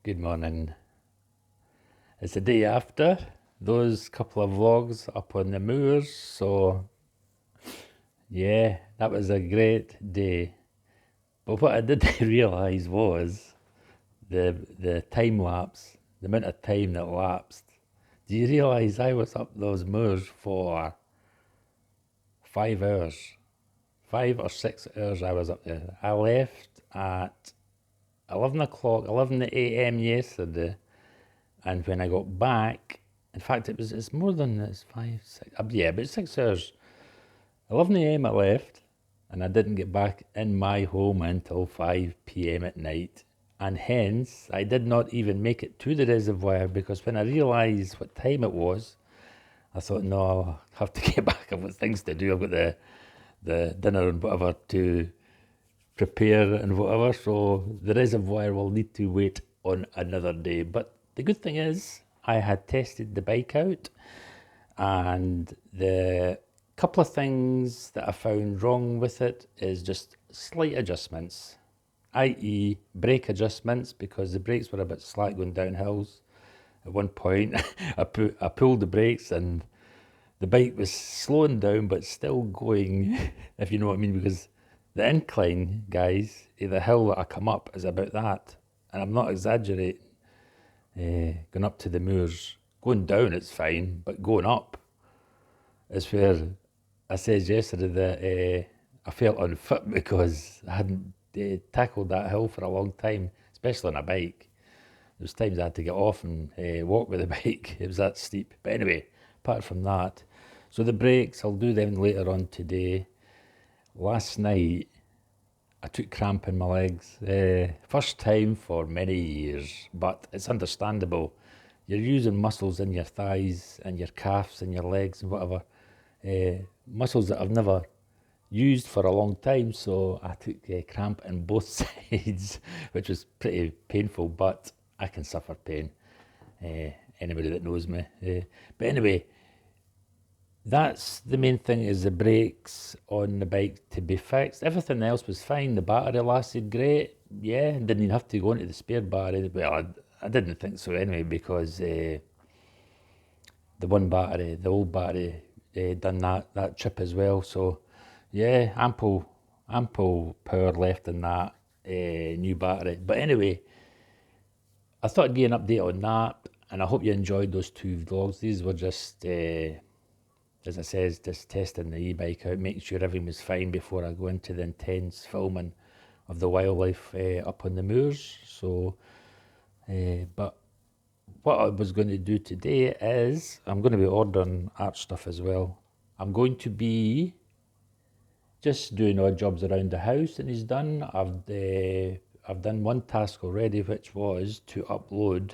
Good morning. It's the day after those couple of vlogs up on the moors, so yeah, that was a great day. But what I didn't realise was the time lapse, the amount of time that lapsed. Do you realise I was up those moors for 5 hours? 5 or 6 hours I was up there. I left at 11 o'clock, 11 a.m. yesterday. And when I got back, in fact, it's more than it's 5, 6, yeah, about 6 hours. 11 a.m. I left, and I didn't get back in my home until 5 p.m. at night. And hence, I did not even make it to the reservoir because when I realised what time it was, I thought, no, I'll have to get back. I've got things to do. I've got the dinner and whatever to prepare and whatever. So the reservoir will need to wait on another day. But the good thing is, I had tested the bike out, and the couple of things that I found wrong with it is just slight adjustments, i.e., brake adjustments, because the brakes were a bit slack going down hills. At one point, I pulled the brakes and the bike was slowing down but still going, if you know what I mean, because the incline, guys, the hill that I come up is about that. And I'm not exaggerating. Going up to the moors, going down it's fine, but going up is where I said yesterday that I felt unfit because I hadn't tackled that hill for a long time, especially on a bike. There was times I had to get off and walk with the bike. It was that steep. But anyway, apart from that, so the brakes, I'll do them later on today. Last night, I took cramp in my legs. First time for many years, but it's understandable. You're using muscles in your thighs and your calves and your legs and whatever. Muscles that I've never used for a long time, so I took cramp in both sides, which was pretty painful, but I can suffer pain. Anybody that knows me. But anyway, that's the main thing, is the brakes on the bike to be fixed. Everything else was fine. The battery lasted great. Yeah, didn't even have to go into the spare battery. Well, I didn't think so anyway, because the one battery, the old battery, done that trip as well. So yeah, ample power left in that new battery. But anyway, I thought I'd give you an update on that, and I hope you enjoyed those two vlogs. These were just, as I said, just testing the e-bike out, making sure everything was fine before I go into the intense filming of the wildlife up on the moors. So, but what I was going to do today is I'm going to be ordering art stuff as well. I'm going to be just doing odd jobs around the house, and he's done. I've done one task already, which was to upload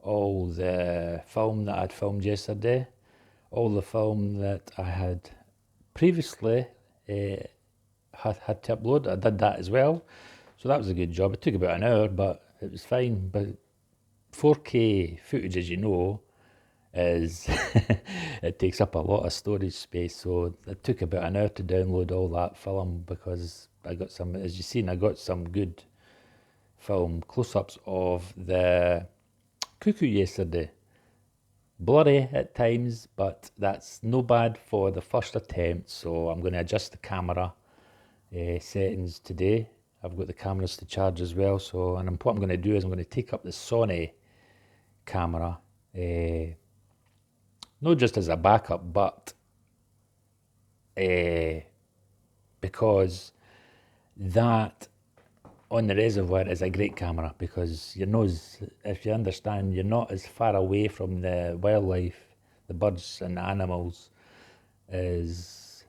all the film that I'd filmed yesterday, all the film that I had previously had to upload. I did that as well, so that was a good job. It took about an hour, but it was fine. But 4K footage, as you know, is it takes up a lot of storage space, so it took about an hour to download all that film, because I got some, as you've seen, I got some good film close-ups of the cuckoo yesterday. Blurry at times, but that's no bad for the first attempt. So I'm going to adjust the camera settings today. I've got the cameras to charge as well. So, and what I'm going to do is I'm going to take up the Sony camera, not just as a backup, but because that on the reservoir is a great camera, because your nose, if you understand, you're not as far away from the wildlife, the birds and the animals, as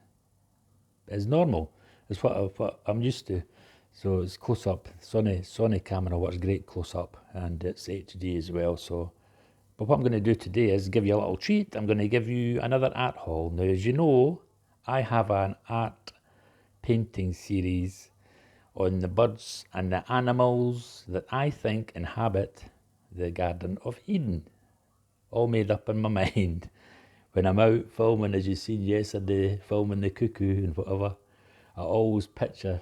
normal. It's what I'm used to. So it's close up. Sony camera works great close up, and it's HD as well. So, but what I'm going to do today is give you a little treat. I'm going to give you another art haul. Now, as you know, I have an art painting series on the birds and the animals that I think inhabit the Garden of Eden, all made up in my mind. When I'm out filming, as you seen yesterday, filming the cuckoo and whatever, I always picture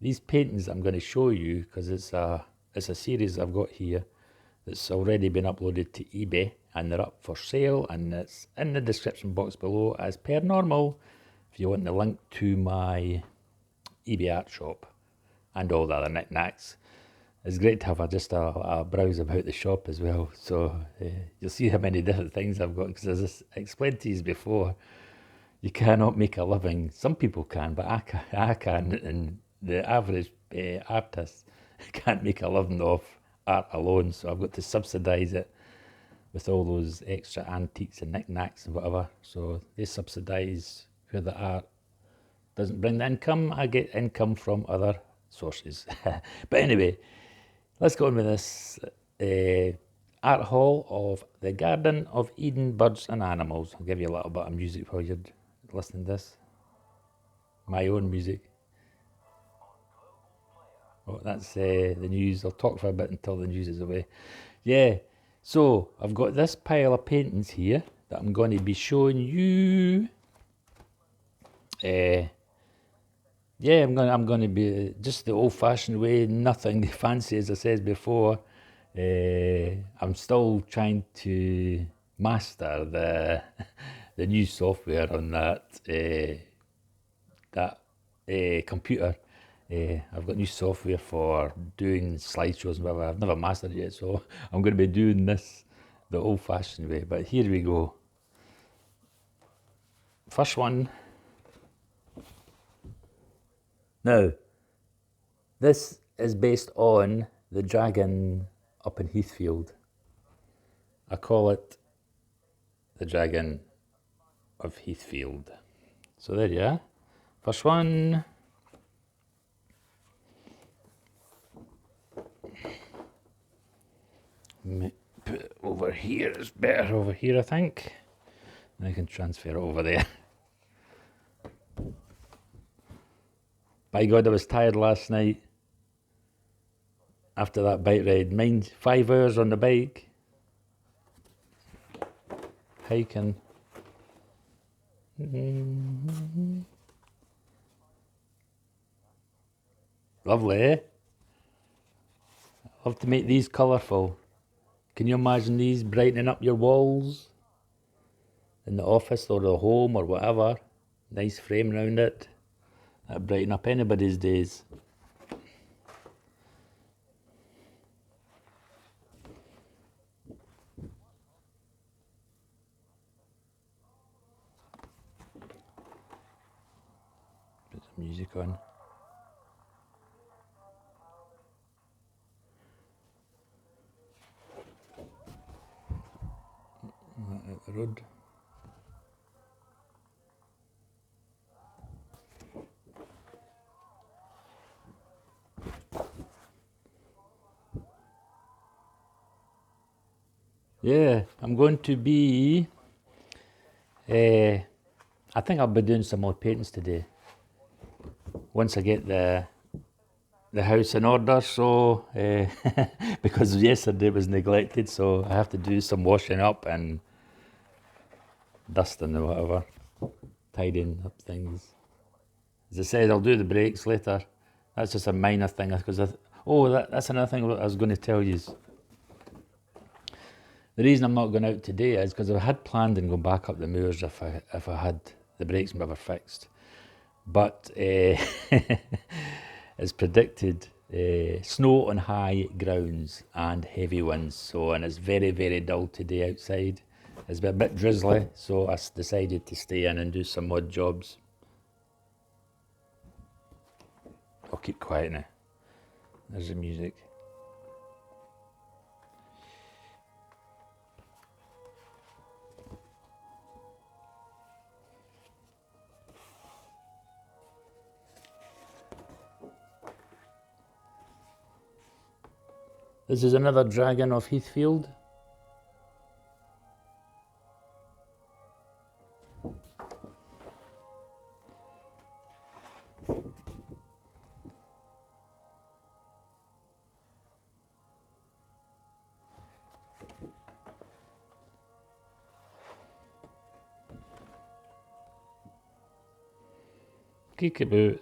these paintings I'm going to show you, because it's a series I've got here. that's already been uploaded to eBay, and they're up for sale, and it's in the description box below as per normal if you want the link to my eBay art shop and all the other knickknacks. It's great to have just a browse about the shop as well, so you'll see how many different things I've got, because as I explained to you before, you cannot make a living. Some people can, but I can, and the average artist can't make a living off art alone, so I've got to subsidise it with all those extra antiques and knickknacks and whatever. So they subsidise where the art doesn't bring the income. I get income from other sources. But anyway, let's go on with this art haul of the Garden of Eden Birds and Animals. I'll give you a little bit of music while you're listening to this. My own music. Oh, that's the news. I'll talk for a bit until the news is away. Yeah, so I've got this pile of paintings here that I'm going to be showing you. Yeah, I'm going to be just the old-fashioned way, nothing fancy, as I said before. I'm still trying to master the the new software on that computer. I've got new software for doing slideshows and whatever. I've never mastered it yet, so I'm going to be doing this the old-fashioned way. But here we go. First one. Now, this is based on the dragon up in Heathfield. I call it the Dragon of Heathfield. So there you are. First one. Put it over here. It's better over here, I think. And I can transfer it over there. By God, I was tired last night after that bike ride. Mind, 5 hours on the bike. Hiking. Lovely, eh? Love to make these colourful. Can you imagine these brightening up your walls in the office or the home or whatever? Nice frame around it. That'd brighten up anybody's days. Put some music on. Out the road. Yeah, I'm going to be, I think I'll be doing some more paintings today. Once I get the house in order, so, because yesterday was neglected, so I have to do some washing up and dusting or whatever, tidying up things. As I said, I'll do the brakes later. That's just a minor thing, because that's another thing I was going to tell you. The reason I'm not going out today is because I had planned on going back up the moors if I had the brakes and whatever fixed. But as predicted, snow on high grounds and heavy winds. So, and it's very, very dull today outside. It's been a bit drizzly, so I decided to stay in and do some odd jobs. I'll keep quiet now. There's the music. This is another Dragon of Heathfield. Kickaboo.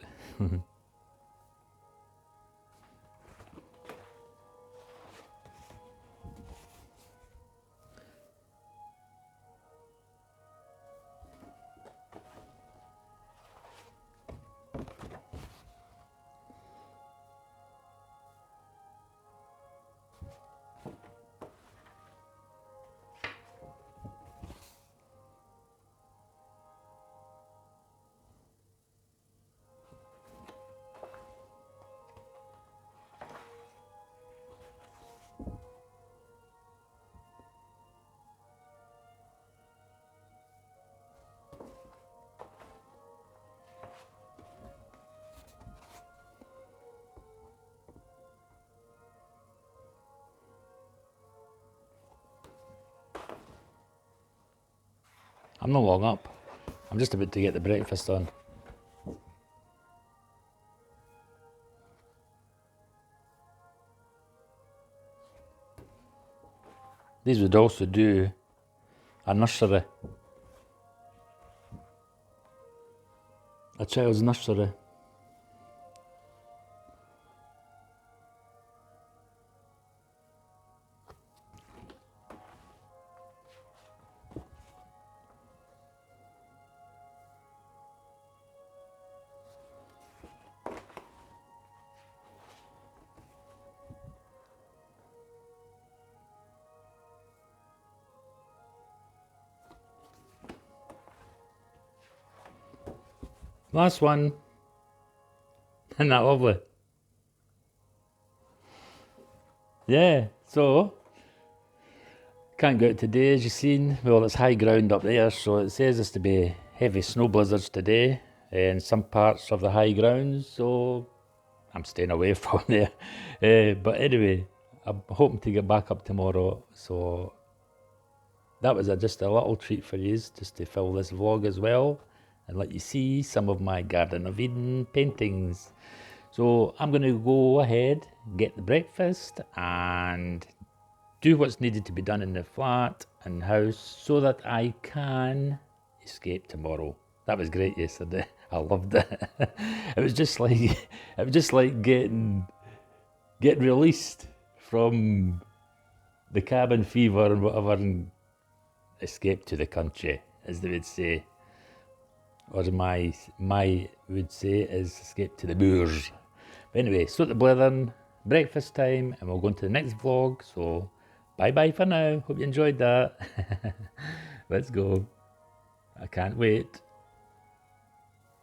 I'm not long up. I'm just about to get the breakfast on. These would also do a nursery. A child's nursery. Last one. Isn't that lovely? Yeah, so can't go out today as you've seen. Well, it's high ground up there, so it says it's to be heavy snow blizzards today in some parts of the high grounds, so I'm staying away from there. But anyway, I'm hoping to get back up tomorrow, so that was just a little treat for you, just to fill this vlog as well and let you see some of my Garden of Eden paintings. So I'm going to go ahead, get the breakfast and do what's needed to be done in the flat and house so that I can escape tomorrow. That was great yesterday. I loved it. It was just like getting released from the cabin fever and whatever and escape to the country, as they would say. Or my would say is escape to the moors. But anyway, so the blethern, breakfast time, and we'll go into the next vlog. So bye bye for now. Hope you enjoyed that. Let's go. I can't wait.